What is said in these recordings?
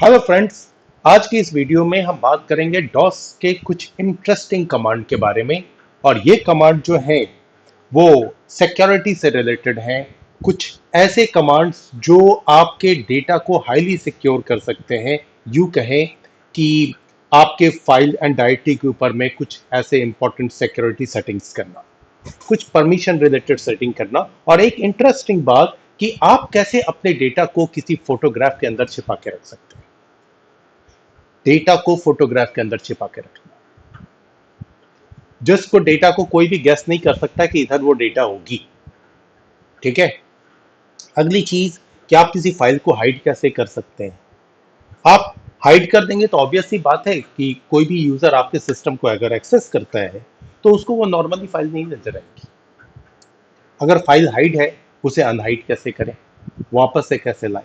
Hello friends. आज की इस वीडियो में हम बात करेंगे डॉस के कुछ इंटरेस्टिंग कमांड के बारे में। और ये कमांड जो है वो सिक्योरिटी से रिलेटेड हैं। कुछ ऐसे कमांड्स जो आपके डेटा को हाईली सिक्योर कर सकते हैं। यूं कहें कि आपके फाइल एंड डायरेक्टरी के ऊपर में कुछ ऐसे इंपॉर्टेंट सिक्योरिटी सेटिंग्स करना, कुछ परमिशन रिलेटेड सेटिंग करना, और एक इंटरेस्टिंग बात कि आप कैसे अपने डेटा को किसी फोटोग्राफ के अंदर छिपा के रख सकते हैं। डेटा को फोटोग्राफ के अंदर छिपा के रखना, जिसको डेटा को कोई भी गेस नहीं कर सकता कि इधर वो डेटा होगी। ठीक है। अगली चीज कि आप किसी फाइल को हाइड कैसे कर सकते हैं। आप हाइड कर देंगे तो ऑब्वियस सी बात है कि कोई भी यूजर आपके सिस्टम को अगर एक्सेस करता है तो उसको वो नॉर्मली फाइल नहीं नजर आएगी। अगर फाइल हाइड है, उसे अनहाइड कैसे करें, वापस से कैसे लाएं,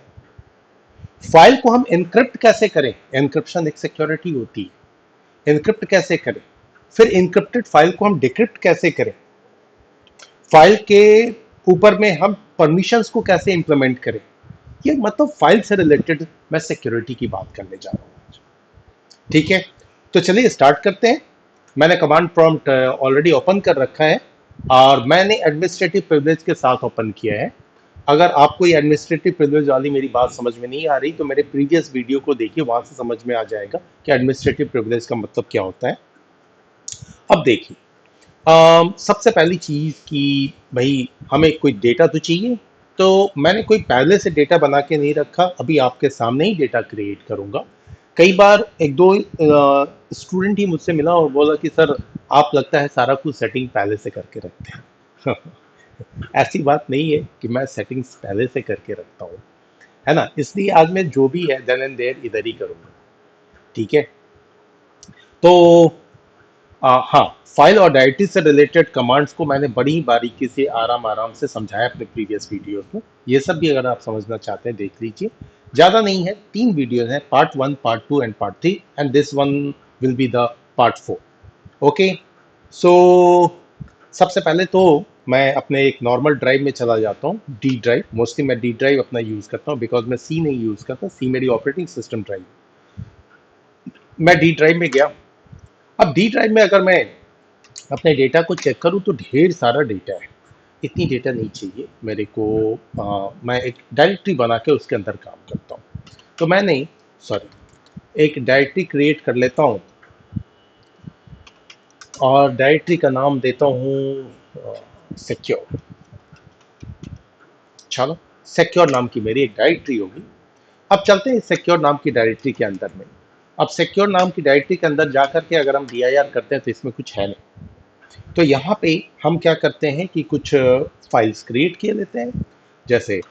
फाइल को हम एनक्रिप्ट कैसे करें। एनक्रिप्शन एक सिक्योरिटी होती है। एनक्रिप्ट कैसे करें, फिर इनक्रिप्टेड फाइल को हम डिक्रिप्ट कैसे करें, फाइल के ऊपर में हम परमिशंस को कैसे इंप्लीमेंट करें। ये मतलब फाइल से रिलेटेड मैं सिक्योरिटी की बात करने जा रहा हूँ आज। ठीक है, तो चलिए स्टार्ट करते हैं। मैंने कमांड प्रॉम्प्ट ऑलरेडी ओपन कर रखा है और मैंने एडमिनिस्ट्रेटिव प्रिविलेज के साथ ओपन किया है। अगर आपको ये एडमिनिस्ट्रेटिव प्रिविलेज वाली मेरी बात समझ में नहीं आ रही तो मेरे प्रीवियस वीडियो को देखिए, वहां से समझ में आ जाएगा कि एडमिनिस्ट्रेटिव प्रिविलेज का मतलब क्या होता है। अब देखिए, सबसे पहली चीज कि भाई हमें कोई डेटा तो चाहिए। तो मैंने कोई पहले से डेटा बना के नहीं रखा, अभी आपके सामने ही डेटा क्रिएट करूंगा। कई बार एक दो स्टूडेंट ही मुझसे मिला और बोला कि सर आप लगता है सारा कुछ सेटिंग पहले से करके रखते हैं। ऐसी बात नहीं है कि मैं सेटिंग्स पहले से करके रखता हूँ, है ना। इसलिए आज मैं जो भी है देन एंड देयर इधर ही करूंगा। ठीक है। तो हाँ, फाइल और डायरेक्टरी से रिलेटेड कमांड्स को मैंने बड़ी ही बारीकी से आराम आराम से समझाया अपने प्रीवियस वीडियोस में। ये सब भी अगर आप समझना चाहते हैं देख लीजिए। ज़्यादा नहीं है, 3 वीडियोस हैं, part 1, part 2 and part 3, and this one will be the part 4। Okay. So सबसे पहले तो मैं अपने एक नॉर्मल ड्राइव में चला जाता हूँ, डी ड्राइव। मोस्टली मैं डी ड्राइव अपना यूज़ करता हूँ बिकॉज मैं सी नहीं यूज़ करता। सी मेरी ऑपरेटिंग सिस्टम ड्राइव। मैं डी ड्राइव में गया। अब डी ड्राइव में अगर मैं अपने डेटा को चेक करूं तो ढेर सारा डेटा है। इतनी डेटा नहीं चाहिए मेरे को। मैं एक डायरेक्टरी बना के उसके अंदर काम करता हूँ। तो मैंने एक डायरेक्टरी क्रिएट कर लेता हूँ और डायरेक्टरी का नाम देता हूँ सिक्योर। चलो, सिक्योर नाम की मेरी एक डायरेक्टरी होगी। अब चलते हैं सिक्योर नाम की डायरेक्टरी के अंदर में। अब सिक्योर नाम की डायरेक्टरी के अंदर जाकर के अगर हम dir करते हैं तो इसमें कुछ है नहीं। तो यहाँ पे हम क्या करते हैं कि कुछ फाइल्स क्रिएट किए लेते हैं। जैसे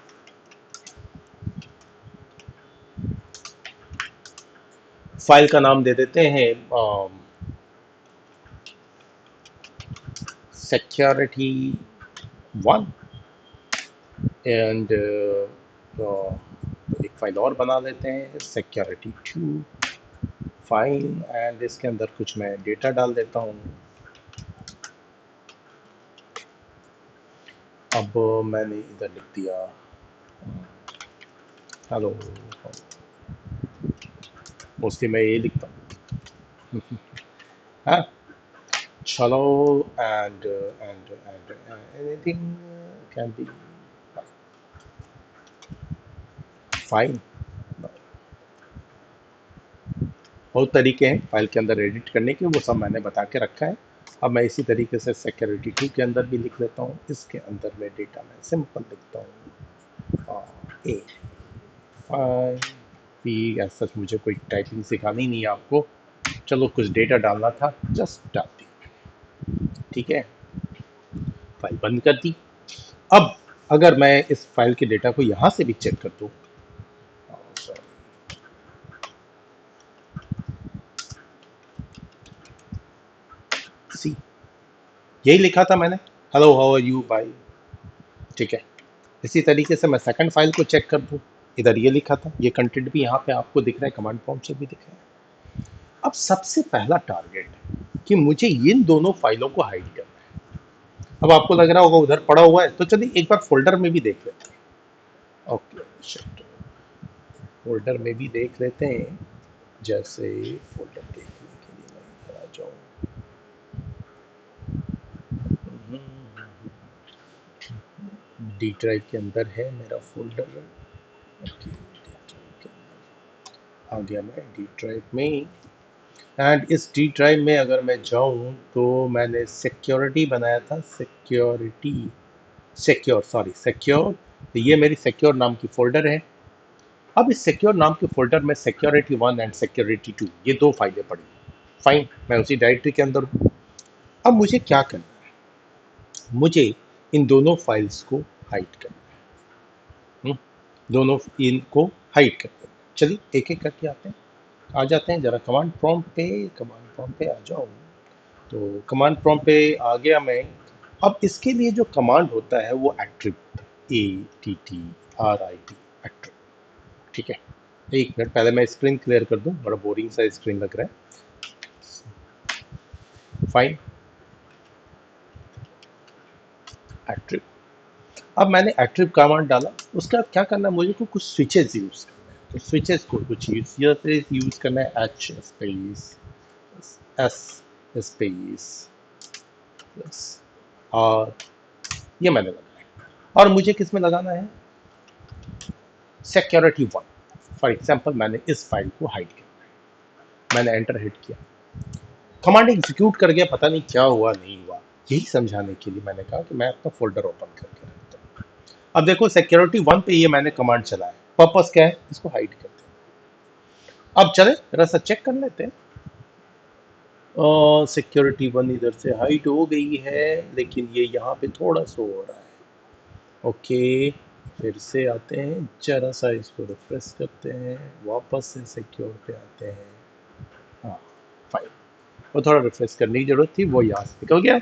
फाइल का नाम दे देते हैं सिक्योरिटी 1, एंड एक फाइल और बना देते हैं सिक्योरिटी 2। फाइन, एंड इसके अंदर कुछ मैं डेटा डाल देता हूँ। अब मैंने इधर लिख दिया हेलो। मोस्टली मैं ये लिखता हूँ। हाँ, चलो, and anything can be fine. बहुत तरीके हैं फाइल के अंदर एडिट करने के, वो सब मैंने बता के रखा है। अब मैं इसी तरीके से सिक्योरिटी 2 के अंदर भी लिख लेता हूँ। इसके अंदर में डेटा मैं सिंपल लिखता हूँ ए फाइल पी। ऐसा मुझे कोई टाइपिंग सिखानी नहीं है आपको। चलो, कुछ डेटा डालना था, जस्ट डाल दी। ठीक है, फाइल बंद कर दी। अब अगर मैं इस फाइल के डेटा को यहां से भी चेक कर दूं, सी यही लिखा था मैंने, hello how are you bye. ठीक है। इसी तरीके से मैं सेकंड फाइल को चेक कर दूं, इधर ये लिखा था, ये कंटेंट भी यहाँ पे आपको दिख रहा है, कमांड प्रॉम्प्ट से भी दिख रहा है। अब सबसे पहला टारगेट कि मुझे इन दोनों फाइलों को हाइड करना है। अब आपको लग रहा होगा उधर पड़ा हुआ है, तो चलिए एक बार फोल्डर में भी देख लेते हैं। Okay, shit. फोल्डर में भी देख लेते हैं। जैसे फोल्डर देखने के लिए मैं इधर आ जाऊँ। डी ड्राइव के अंदर है मेरा फोल्डर। ओके, डी ड्राइव के अंदर आ गया मैं डी ड्राइव में। एंड इस डी ड्राइव में अगर मैं जाऊं तो मैंने सिक्योरिटी बनाया था, सिक्योर। तो ये मेरी सिक्योर नाम की फोल्डर है। अब इस सिक्योर नाम के फोल्डर में सिक्योरिटी 1 एंड सिक्योरिटी 2 ये दो फाइलें पड़ी। फाइन, मैं उसी डायरेक्टरी के अंदर हूँ। अब मुझे क्या करना है, मुझे इन दोनों फाइल्स को हाइड करना है। दोनों इनको हाइड करते हैं। चलिए एक एक करके आ जाते हैं जरा कमांड प्रॉम्प्ट पे आ जाओ। तो कमांड प्रॉम्प्ट पे आ गया मैं। अब इसके लिए जो कमांड होता है वो एट्रिब्यूट, ATTRIB, एट्रिब्यूट। ठीक है, एक मिनट पहले मैं स्क्रीन क्लियर कर दूं, बड़ा बोरिंग सा स्क्रीन लग रहा है। Fine, attribute. अब मैंने एट्रिब्यूट कमांड डाला, उसका क्या करना है, मुझे को कुछ स्विचेस यूज करना है। तो स्विचेस को कुछ यूज करना है, H space S space plus, और ये मैंने लगाया। और मुझे किस में लगाना है, सिक्योरिटी 1। फॉर एग्जाम्पल मैंने इस फाइल को हाइड किया, मैंने एंटर हिट किया, कमांड एग्जीक्यूट कर गया, पता नहीं क्या हुआ नहीं हुआ। यही समझाने के लिए मैंने कहा कि मैं अपना फोल्डर ओपन करके रखता हूँ। अब देखो सिक्योरिटी 1 पे ये मैंने कमांड चलाया, पर्पस क्या है, इसको हाइड करते हैं। अब चले जरा सा चेक कर लेते हैं। सिक्योरिटी 1 इधर से हाइड हो गई है, लेकिन ये यहाँ पे थोड़ा सा हो रहा है। ओके, फिर से आते हैं, जरा सा इसको रिफ्रेश करते हैं, वापस से सिक्योर पे आते हैं। हाँ फाइन, वो थोड़ा रिफ्रेश करने की जरूरत थी, वो यहाँ से निकल गया।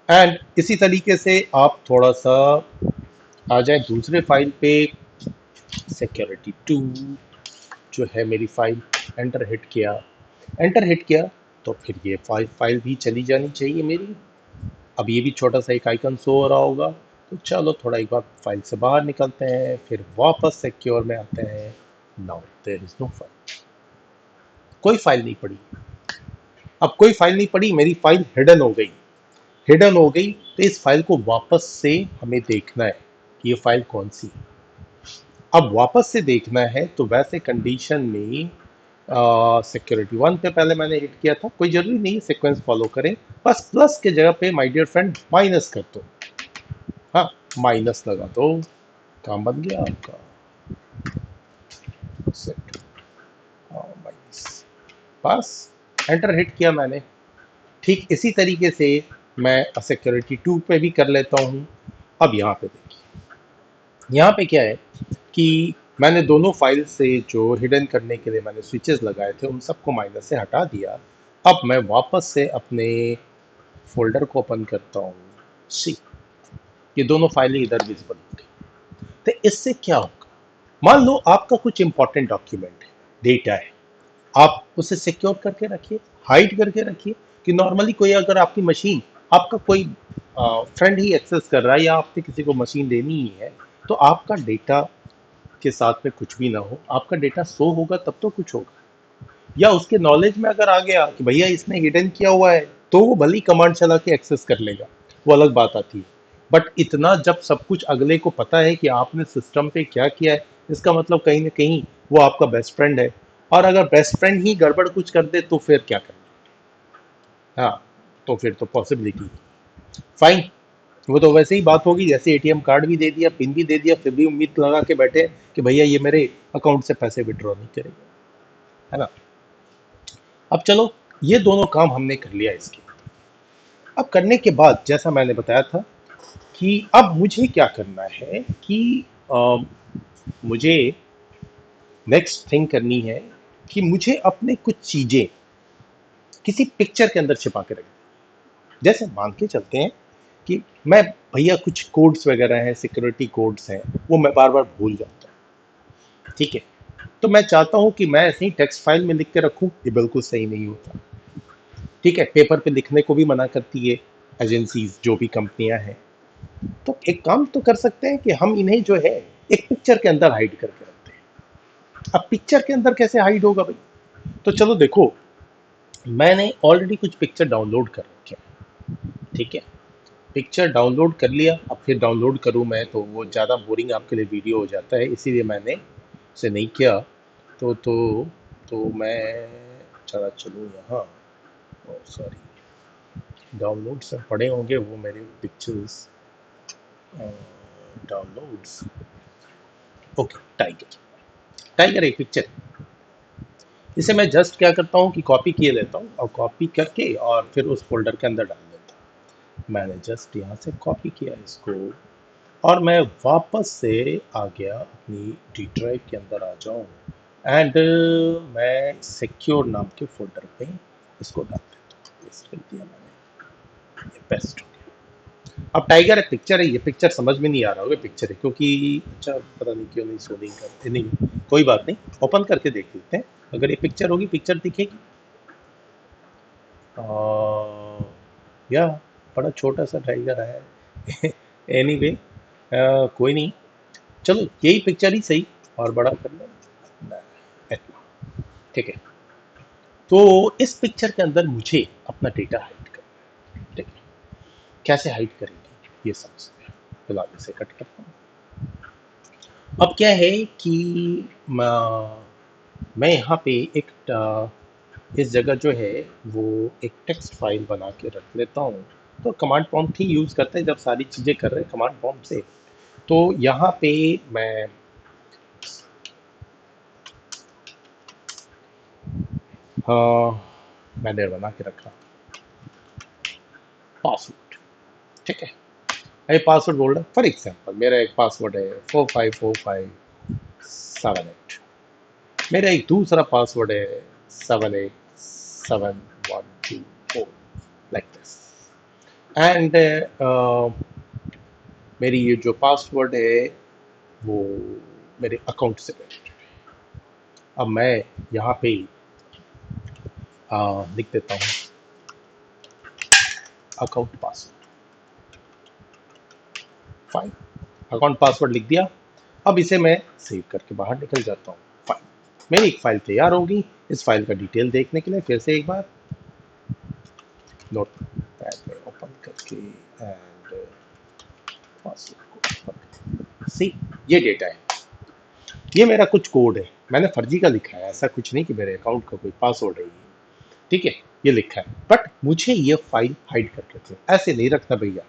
एंड इसी तरीके से आप थोड़ा सा आ जाए दूसरे फाइल पे, सिक्योरिटी 2 जो है मेरी फाइल, एंटर हिट किया तो फिर ये फाइल भी चली जानी चाहिए मेरी। अब ये भी छोटा सा एक आइकन शो हो रहा होगा। तो चलो थोड़ा एक बार फाइल से बाहर निकलते हैं, फिर वापस सिक्योर में आते हैं। Now there is no file, कोई फाइल नहीं पड़ी। अब कोई फाइल नहीं पड़ी, मेरी फाइल हिडन हो गई। तो इस फाइल को वापस से हमें देखना है कि ये फाइल कौन सी है। अब वापस से देखना है तो वैसे कंडीशन में सिक्योरिटी 1 पे पहले मैंने हिट किया था, कोई जरूरी नहीं सीक्वेंस फॉलो करें, बस प्लस के जगह पे माय डियर फ्रेंड माइनस कर दो। हाँ, माइनस लगा दो, काम बन गया आपका। सेट माइनस, बस एंटर हिट किया मैंने। ठीक इसी तरीके से मैं सिक्योरिटी 2 पे भी कर लेता हूँ। अब यहाँ पे देखिए, यहाँ पे क्या है कि मैंने दोनों फाइल से जो हिडन करने के लिए मैंने स्विचेस लगाए थे उन सबको माइनस से हटा दिया। अब मैं वापस से अपने फोल्डर को ओपन करता हूँ। सी, ये दोनों फाइलें इधर विजिबल हो गई। तो इससे क्या होगा, मान लो आपका कुछ इंपॉर्टेंट डॉक्यूमेंट है, डेटा है, आप उसे सिक्योर करके रखिए, हाइड करके रखिए। कि नॉर्मली कोई अगर आपकी मशीन, आपका कोई फ्रेंड ही एक्सेस कर रहा है या आपने किसी को मशीन देनी ही है, तो आपका डेटा के साथ में कुछ भी ना हो, आपका डेटा शो होगा तब तो कुछ होगा। या उसके नॉलेज में अगर आ गया कि भैया इसने हिडन किया हुआ है, तो वो भली कमांड चला के एक्सेस कर लेगा, वो अलग बात आती है। बट इतना जब सब कुछ अगले को पता है कि आपने सिस्टम पे क्या किया है, इसका मतलब कहीं ना कहीं वो आपका बेस्ट फ्रेंड है। और अगर बेस्ट फ्रेंड ही गड़बड़ कुछ कर दे तो फिर क्या करना। हाँ, तो फिर तो पॉसिबिलिटी फाइन। वो तो वैसे ही बात होगी जैसे एटीएम कार्ड भी दे दिया, पिन भी दे दिया, फिर भी उम्मीद लगा के बैठे कि भैया ये मेरे अकाउंट से पैसे विड्रॉ नहीं करेगा, है ना। अब चलो, ये दोनों काम हमने कर लिया इसके। अब करने के बाद जैसा मैंने बताया था कि अब मुझे क्या करना है कि मुझे नेक्स्ट थिंग करनी है कि मुझे अपने कुछ चीजें किसी पिक्चर के अंदर छिपा के रखनी। जैसे मान के चलते हैं कि मैं, भैया कुछ कोड्स वगैरह हैं, सिक्योरिटी कोड्स हैं, वो मैं बार बार भूल जाता हूँ। ठीक है, तो मैं चाहता हूँ कि मैं ऐसे ही टेक्स्ट फाइल में लिख के रखूँ, ये बिल्कुल सही नहीं होता। ठीक है, पेपर पे लिखने को भी मना करती है एजेंसीज, जो भी कंपनियां हैं। तो एक काम तो कर सकते हैं कि हम इन्हें जो है एक पिक्चर के अंदर हाइड करके रखते हैं। अब पिक्चर के अंदर कैसे हाइड होगा भाई? तो चलो देखो, मैंने ऑलरेडी कुछ पिक्चर डाउनलोड कर रखे हैं, ठीक है। पिक्चर डाउनलोड कर लिया, अब फिर डाउनलोड करूँ मैं तो वो ज़्यादा बोरिंग आपके लिए वीडियो हो जाता है, इसीलिए मैंने उसे नहीं किया। तो मैं चला चलूँ यहाँ, सॉरी, डाउनलोड से पड़े होंगे वो मेरे pictures, downloads. Okay, tiger, tiger एक पिक्चर। इसे मैं जस्ट क्या करता हूँ कि कॉपी किए लेता हूँ और कॉपी करके और फिर उस फोल्डर के अंदर डाल देता हूँ। मैंने जस्ट यहाँ से कॉपी किया इसको और मैं वापस से आ गया अपनी डी ड्राइव के अंदर आ जाऊँ एंड मैं सिक्योर नाम के फोल्डर पे इसको डाल देता हूँ। पेस्ट कर दिया मैंने, ये पेस्ट हो गया। अब टाइगर एक पिक्चर है, ये पिक्चर समझ में नहीं आ रहा होगा पिक्चर है क्योंकि अच्छा पता नहीं क्यों नहीं शोडिंग करते, नहीं कोई बात नहीं, ओपन करके देख लेते हैं। अगर ये पिक्चर होगी, पिक्चर दिखेगी। या बड़ा छोटा सा टाइगर है। एनीवे कोई नहीं, चलो यही पिक्चर ही सही और बड़ा कर लो, ठीक है। तो इस पिक्चर के अंदर मुझे अपना डेटा हाइड करना है, ठीक है। कैसे हाइड करेंगे ये समझते हैं, फिलहाल इसे कट करता हूँ। अब क्या है कि मैं यहाँ पे एक इस जगह जो है वो एक टेक्स्ट फाइल बना के रख लेता हूँ। तो कमांड प्रॉम्प्ट ही यूज़ करते हैं जब सारी चीज़ें कर रहे हैं कमांड प्रॉम्प्ट से। तो यहाँ पे मैं मैंने बना के रखा पासवर्ड, ठीक है। ये पासवर्ड बोल रहा है, फॉर एग्जाम्पल मेरा एक पासवर्ड है 454578। मेरा एक दूसरा पासवर्ड है 787124, लाइक दिस। एंड मेरी ये जो पासवर्ड है वो मेरे अकाउंट से रिलेटेड है। अब मैं यहाँ पे लिख देता हूँ account password, fine. Account password लिख दिया। अब इसे मैं सेव करके बाहर निकल जाता हूँ, फाइन। मेरी एक फाइल तैयार होगी। इस फाइल का डिटेल देखने के लिए फिर से एक बार नोट पैड में ओपन करके एंड पासवर्ड, सी ये डेटा है, ये मेरा कुछ कोड है। मैंने फर्जी का लिखा है, ऐसा कुछ नहीं कि मेरे अकाउंट का कोई पासवर्ड है, ठीक है। ये लिखा है बट मुझे ये फाइल हाइड करके रखना, ऐसे नहीं रखना भैया।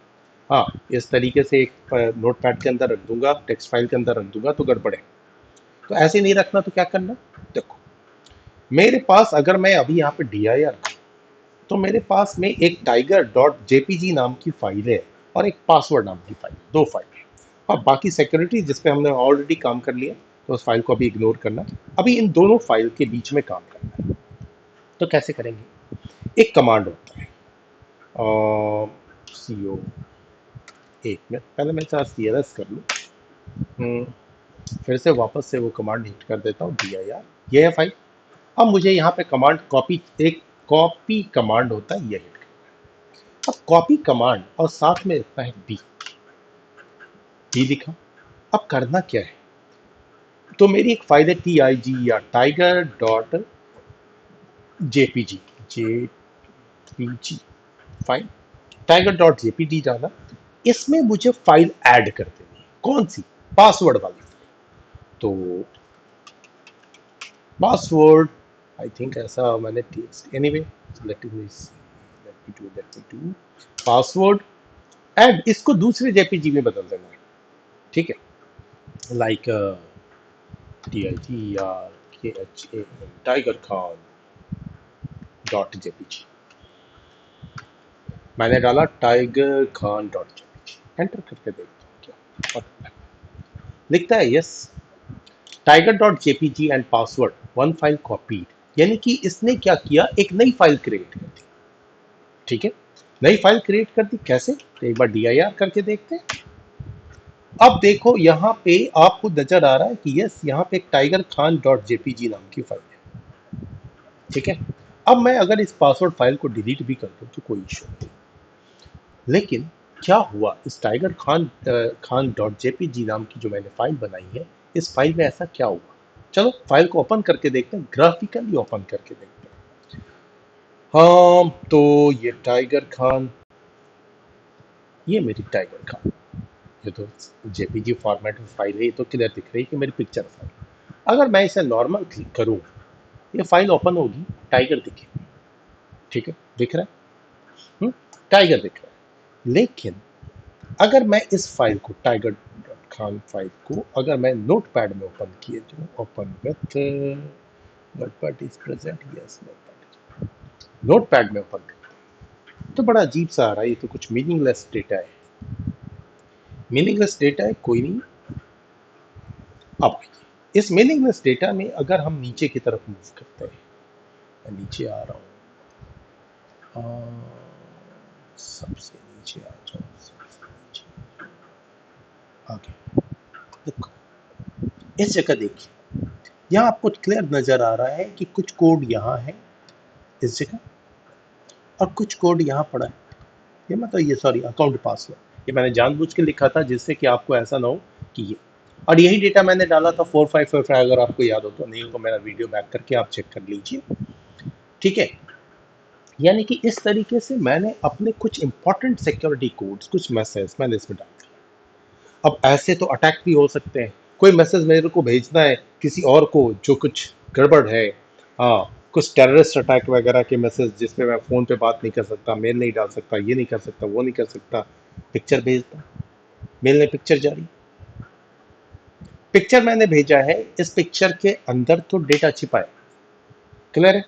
हाँ, इस तरीके से एक नोट पैड के अंदर रख दूंगा, टेक्स्ट फाइल के अंदर रख दूंगा तो गड़बड़ है। तो ऐसे नहीं रखना, तो क्या करना, देखो मेरे पास अगर मैं अभी यहाँ पे dir, तो मेरे पास में एक टाइगर डॉट जेपीजी नाम की फाइल है और एक पासवर्ड नाम की फाइल, दो फाइल है। और बाकी सिक्योरिटी जिस पे हमने ऑलरेडी काम कर लिया, तो उस फाइल को अभी इग्नोर करना। अभी इन दोनों फाइल के बीच में काम करना है। तो कैसे करेंगे, एक कमांड होता है co, एक मिनट पहले मैं चार cls कर लूँ, फिर से वापस से वो कमांड हिट कर देता हूँ dir, ये है फाइल। अब मुझे यहाँ पे कमांड कॉपी, एक कॉपी कमांड होता है, ये हिट कर। अब कॉपी कमांड और साथ में लिखना है बी लिखा। अब करना क्या है, तो मेरी एक फाइल है TIGER, tiger dot JPG, JPG file, tiger dot JPG डाला। इसमें मुझे फाइल ऐड कर देनी है, कौन सी, पासवर्ड वाली। तो पासवर्ड आई थिंक ऐसा मैंने anyway let me do password and इसको दूसरे जेपीजी में बदल देना है, ठीक है। Like TIGER tiger Khan dot JPG, मैंने डाला tiger Khan dot JPG, enter करके देखता हूँ क्या और लिखता है, yes tiger dot JPG and password one file copied. यानी कि इसने क्या किया, एक नई फाइल क्रिएट कर दी, ठीक है। नई फाइल क्रिएट कर दी कैसे, तो एक बार dir करके देखते हैं। अब देखो यहाँ पे आपको नजर आ रहा है कि यस यहाँ पे एक टाइगर खान डॉट जेपीजी नाम की फाइल है, ठीक है। अब मैं अगर इस पासवर्ड फाइल को डिलीट भी कर दूं तो कोई इशू नहीं, लेकिन क्या हुआ, इस टाइगर खान डॉट जेपीजी नाम की जो मैंने फाइल बनाई है, इस फाइल में ऐसा क्या हुआ चलो फाइल को ओपन करके देखते हैं, ग्राफिकली ओपन करके देखते हैं। हाँ, तो ये टाइगर खान, ये मेरी टाइगर खान, ये तो जेपीजी फॉर्मेट में फाइल है, ये तो क्लियर दिख रही है कि मेरी पिक्चर फाइल। अगर मैं इसे नॉर्मल क्लिक करूं, ये फाइल ओपन होगी, टाइगर दिखेगी। ठीक है, दिख रहा है। टाइगर दिख रहा है। लेकिन अगर मैं इस फाइल को, टाइगर खान फाइल को, अगर मैं नोटपैड में ओपन किए तो open with notepad is present, yes notepad, notepad में ओपन करते तो बड़ा अजीब सा आ रहा है, ये तो कुछ मीनिंगलेस डेटा है। मीनिंगलेस डेटा है, कोई नहीं। अब इस मीनिंगलेस डेटा में अगर हम नीचे की तरफ मूव करते हैं, मैं नीचे आ रहा हूँ, सबसे नीचे आ जाओ, सबसे नीचे आगे देखो, इस जगह देखिए, यहाँ आपको क्लियर नजर आ रहा है कि कुछ कोड यहाँ है इस जगह, और कुछ कोड यहाँ पड़ा है। ये मतलब ये सॉरी अकाउंट पासवर्ड, ये मैंने जानबूझ के लिखा था जिससे कि आपको ऐसा ना हो कि ये, और यही डेटा मैंने डाला था 4555, अगर आपको याद हो तो, नहीं हो तो मेरा वीडियो बैक करके आप चेक कर लीजिए। ठीक है, यानी कि इस तरीके से मैंने अपने कुछ इंपॉर्टेंट सिक्योरिटी कोड्स, कुछ मैसेज मैंने इसमें डाल दिया। अब ऐसे तो अटैक भी हो सकते हैं, कोई मैसेज मेरे को भेजना है किसी और को जो कुछ गड़बड़ है, हाँ, कुछ टेररिस्ट अटैक वगैरह के मैसेज जिसमें मैं फ़ोन पे बात नहीं कर सकता, मेल नहीं डाल सकता, ये नहीं कर सकता, वो नहीं कर सकता, पिक्चर भेजता, मेल ने पिक्चर जारी, पिक्चर मैंने भेजा है, इस पिक्चर के अंदर तो डेटा छिपा है। क्लियर है?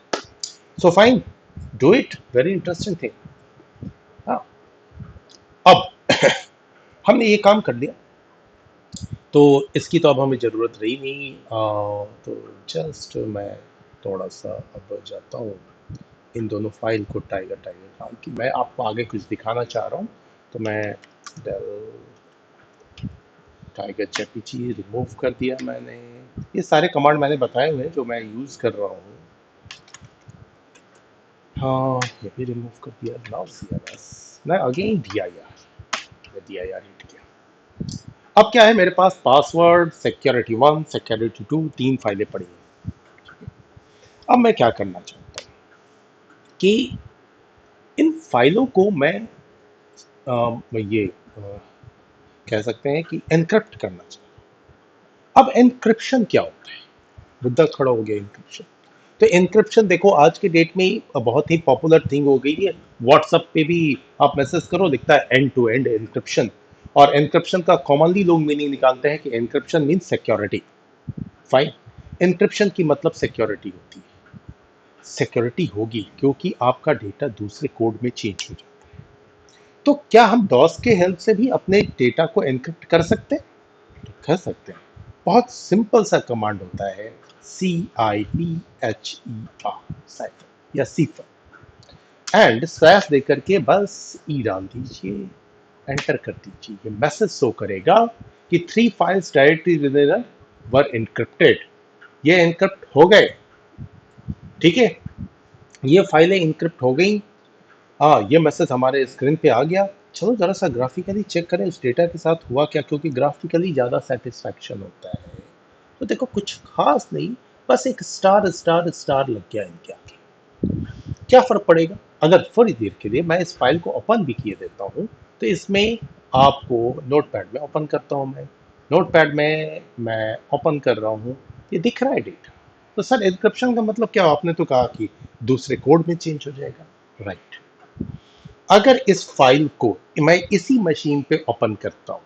So fine, do it, very interesting thing. हाँ, अब हमने ये काम कर लिया, तो इसकी तो अब हमें ज़रूरत रही नहीं। तो जस्ट मैं थोड़ा सा अब जाता हूँ इन दोनों फाइल को, टाइगर टाइगर काम की, मैं आपको आगे कुछ दिखाना चाह रहा हूँ, तो मैं डेल टाइगर जेपीजी रिमूव कर दिया मैंने। ये सारे कमांड मैंने बताए हुए हैं जो मैं यूज़ कर रहा हूँ। हाँ, ये भी रिमूव कर दिया। नाउ सीएमएस, मैं अगेन दिया यार, मैं दिया यार हिट किया। अब क्या है, मेरे पास पासवर्ड, सिक्योरिटी 1, सिक्योरिटी 2, 3 फाइलें पड़ी हैं। अब मैं क्या करना चाहता हूँ कि इन फाइलों को मैं ये कह सकते हैं कि एनक्रिप्ट करना चाहता हूँ। अब एनक्रिप्शन क्या होता है, मुद्दा खड़ा हो गया एनक्रिप्शन। तो एनक्रिप्शन देखो आज के डेट में बहुत ही पॉपुलर थिंग हो गई है। व्हाट्सएप पे भी आप मैसेज करो, दिखता है एंड टू एंड एनक्रिप्शन। और एनक्रिप्शन का कॉमनली लोग मीनिंग निकालते हैं कि encryption mean security. Fine, encryption की मतलब सिक्योरिटी होती है। सिक्योरिटी होगी क्योंकि आपका डेटा दूसरे कोड में चेंज हो जाता है। तो क्या हम डॉस के हेल्प से भी अपने डेटा को एनक्रिप्ट कर सकते हैं? कर सकते हैं। बहुत सिंपल सा कमांड होता है, CIPHER, साइफर या सीफर, एंड स्लैश दे करके बस ई डाल दीजिए, एंटर कर दीजिए। ये मैसेज शो करेगा कि 3 files directly with were encrypted. ये एनक्रिप्ट हो गए। ठीक है, ये फाइलें इनक्रिप्ट हो गई। हाँ, ये मैसेज हमारे स्क्रीन पे आ गया। चलो जरा सा ग्राफिकली चेक करें उस डेटा के साथ हुआ क्या, क्योंकि ग्राफिकली ज़्यादा सेटिस्फैक्शन होता है। तो देखो कुछ खास नहीं, बस एक स्टार स्टार स्टार लग गया इनके आगे। क्या फर्क पड़ेगा अगर थोड़ी देर के लिए मैं इस फाइल को ओपन भी किए देता हूँ, तो इसमें आपको नोटपैड में ओपन करता हूँ, मैं नोटपैड में मैं ओपन कर रहा हूँ, ये दिख रहा है डेटा। तो सर एन्क्रिप्शन का मतलब क्या, आपने तो कहा कि दूसरे कोड में चेंज हो जाएगा, राइट। अगर इस फाइल को मैं इसी मशीन पे ओपन करता हूँ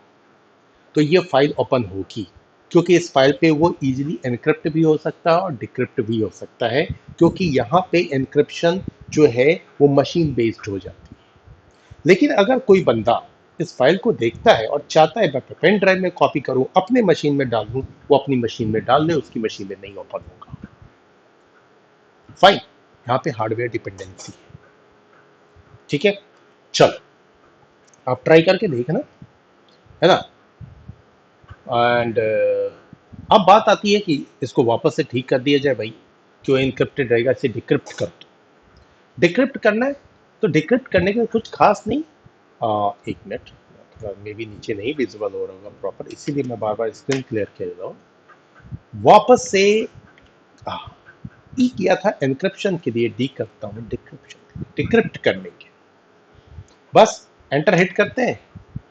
तो ये फाइल ओपन होगी, क्योंकि इस फाइल पे वो इजीली एनक्रिप्ट भी हो सकता है और डिक्रिप्ट भी हो सकता है, क्योंकि यहाँ पे एनक्रिप्शन जो है वो मशीन बेस्ड हो जाती है। लेकिन अगर कोई बंदा इस फाइल को देखता है और चाहता है मैं पेन ड्राइव में कॉपी करूं, अपने मशीन में डाल दूं, वो अपनी मशीन में डाल दे, उसकी मशीन में नहीं ओपन होगा। फाइन, यहाँ पे हार्डवेयर डिपेंडेंसी है। ठीक है, चलो आप ट्राई करके देखना, है ना। एंड अब बात आती है कि इसको वापस से ठीक कर दिया जाए भाई, क्यों इनक्रिप्टेड रहेगा, इसे डिक्रिप्ट कर दो। डिक्रिप्ट करना है तो डिक्रिप्ट करने के कुछ खास नहीं। एक मिनट, थोड़ा मे बी नीचे नहीं विजिबल हो रहा होगा प्रॉपर, इसीलिए मैं बार बार स्क्रीन क्लियर कर रहा हूँ। वापस से ई किया था एनक्रिप्शन के लिए, डी करता हूँ डिक्रिप्शन, डिक्रिप्ट करने के। बस एंटर हिट करते हैं,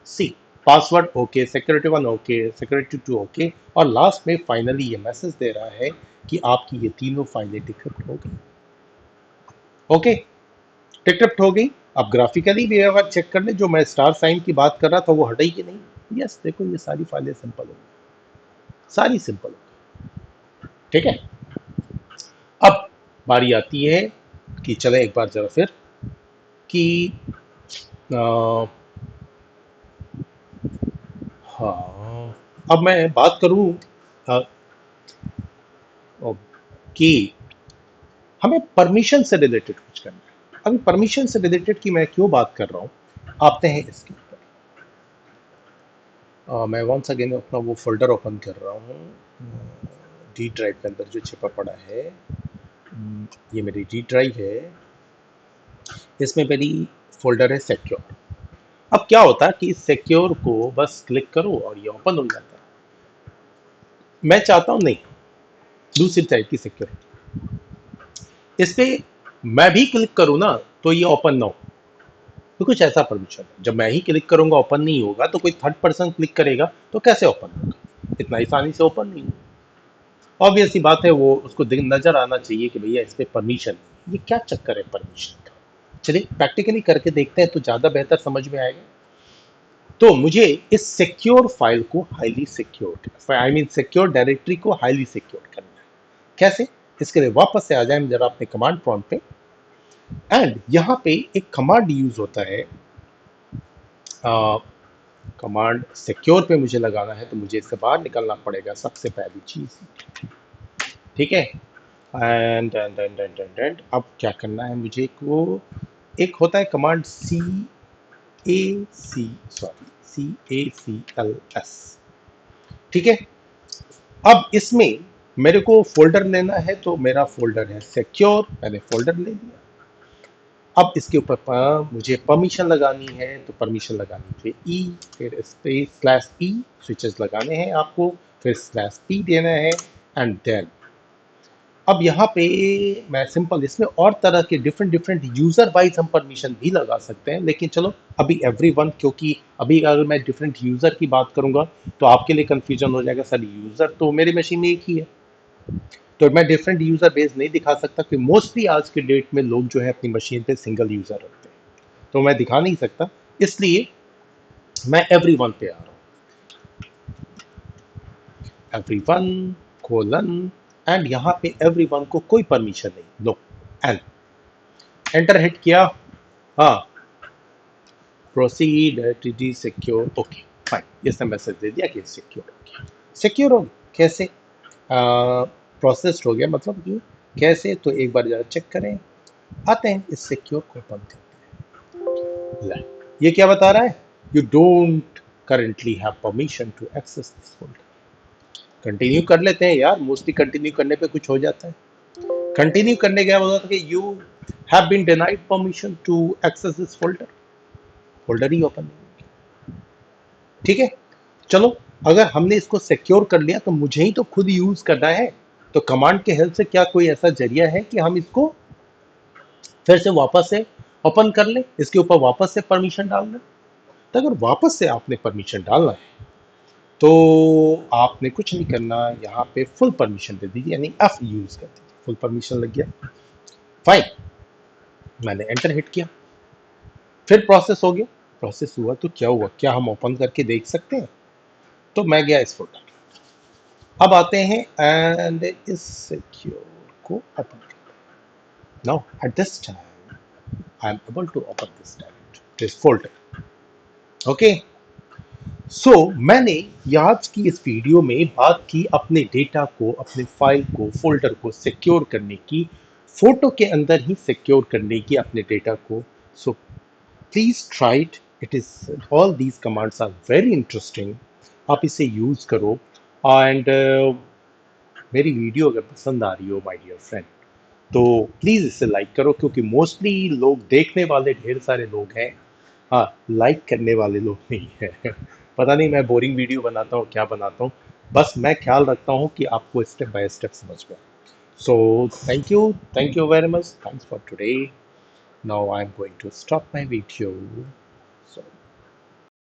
see password okay, security 1 okay, security 2 okay, और लास्ट में फाइनली ये मैसेज दे रहा है कि आपकी ये तीनों फाइलें डिक्रिप्ट हो गई। ओके, डिक्रिप्ट हो गई। अब ग्राफिकली भी अगर चेक कर ले, जो मैं स्टार साइन की बात कर रहा था वो हटाई कि नहीं। यस, देखो ये सारी फाइलें सिंपल हो गई, सारी सिंपल हो गई। ठीक है, अब बारी आती है कि चले एक बार जरा फिर कि आ, हाँ, अब मैं बात करूं कि हमें परमिशन से रिलेटेड कुछ करना है। अभी परमिशन से रिलेटेड की मैं क्यों बात कर रहा हूं, आते हैं इसके ऊपर। मैं वंस अगेन अपना वो फोल्डर ओपन कर रहा हूँ, डी ड्राइव के अंदर जो छिपा पड़ा है। ये मेरी डी ड्राइव है, इसमें मेरी फोल्डर है सिक्योर। अब क्या होता है कि सिक्योर को बस क्लिक करो और ये ओपन हो जाता है। मैं चाहता हूँ नहीं, दूसरी टाइप की सिक्योर, इस पे मैं भी क्लिक करूँ ना तो ये ओपन ना हो, तो कुछ ऐसा परमिशन है। जब मैं ही क्लिक करूंगा ओपन नहीं होगा, तो कोई थर्ड पर्सन क्लिक करेगा तो कैसे ओपन होगा, इतना आसानी से ओपन नहीं होगा। ऑब्वियस सी बात है, वो उसको नजर आना चाहिए कि भैया इस पे परमिशन, ये क्या चक्कर है परमिशन का। चलिए प्रैक्टिकली करके देखते हैं तो ज्यादा बेहतर समझ में आएगा। तो मुझे इस सिक्योर फाइल को highly secure, I mean secure directory को हाईली सिक्योर करना है। कैसे, इसके लिए वापस से आ जाए जरा अपने कमांड प्रॉम्प्ट पे, एंड यहाँ पे एक कमांड यूज होता है। कमांड सिक्योर पे मुझे लगाना है तो मुझे इससे बाहर निकलना पड़ेगा सबसे पहली चीज। ठीक है, एंड अब क्या करना है मुझे को, एक होता है कमांड CACLS। ठीक है, अब इसमें मेरे को फोल्डर लेना है, तो मेरा फोल्डर है सिक्योर, मैंने फोल्डर ले लिया। अब इसके ऊपर मुझे परमिशन लगानी है, तो परमिशन लगानी है ई, फिर स्पेस स्लैश ई स्विचेस लगाने हैं आपको, फिर स्लैश पी देना है, एंड देन अब यहाँ पे मैं सिंपल इसमें और तरह के डिफरेंट डिफरेंट यूजर वाइज हम परमिशन भी लगा सकते हैं, लेकिन चलो अभी एवरीवन, क्योंकि अभी अगर मैं डिफरेंट यूजर की बात करूंगा तो आपके लिए कंफ्यूजन हो जाएगा, सर यूजर तो मेरी मशीन में एक ही है, तो मैं डिफरेंट यूजर बेस नहीं दिखा सकता, कि मोस्टली आज के डेट में लोग जो है अपनी मशीन पे सिंगल यूजर रखते हैं, तो मैं दिखा नहीं सकता, इसलिए मैं एवरी वन पे आ रहा हूँ। एवरी वन कोलन, एंड यहाँ पे एवरी वन को कोई परमिशन नहीं, नो, एंड एंटर हिट किया। हाँ, proceed T secure, okay fine, इसने मैसेज दे दिया कि सिक्योर हो गया। सिक्योर हो गया कैसे, प्रोसेस्ड हो गया, मतलब कि कैसे, तो एक बार जरा चेक करें। आते हैं इस सिक्योर को ओपन करते हैं। ये क्या बता रहा है, you don't currently have permission to access this folder. Continue कर लेते हैं यार, मोस्टली कंटिन्यू करने पे कुछ हो जाता है। कंटिन्यू करने के बाद कि you have been denied permission to access this folder, folder ही ओपन नहीं। ठीक है, चलो अगर हमने इसको सिक्योर कर लिया तो मुझे ही तो खुद यूज करना है, तो कमांड के हेल्प से क्या कोई ऐसा जरिया है कि हम इसको फिर से वापस से ओपन कर ले, इसके ऊपर वापस से परमिशन डालना। तो अगर वापस से आपने परमिशन डालना है तो आपने कुछ नहीं करना, यहाँ पे फुल परमिशन दे दीजिए, यानी एफ यूज कर दीजिए, फुल परमिशन लग गया, फाइन। मैंने एंटर हिट किया, फिर प्रोसेस हो गया। प्रोसेस हुआ तो क्या हुआ, क्या हम ओपन करके देख सकते हैं, तो मैं गया इस फोल्डर। अब आते हैं एंड इस सिक्योर को ओपन करते हैं। Now at this time I am able to open this folder. Okay, so मैंने आज की इस वीडियो में बात की अपने डेटा को, अपने फाइल को, फोल्डर को सिक्योर करने की, फोटो के अंदर ही सिक्योर करने की अपने डेटा को। So please try it, it is, all these commands are very interesting, आप इसे यूज करो। एंड मेरी वीडियो अगर पसंद आ रही हो माय डियर फ्रेंड, तो प्लीज़ इसे लाइक करो, क्योंकि मोस्टली लोग देखने वाले ढेर सारे लोग हैं, हाँ लाइक करने वाले लोग नहीं हैं। पता नहीं मैं बोरिंग वीडियो बनाता हूँ क्या बनाता हूँ, बस मैं ख्याल रखता हूँ कि आपको स्टेप बाय स्टेप समझ में। So thank you very much, thanks for today. Now I am going to stop my video. So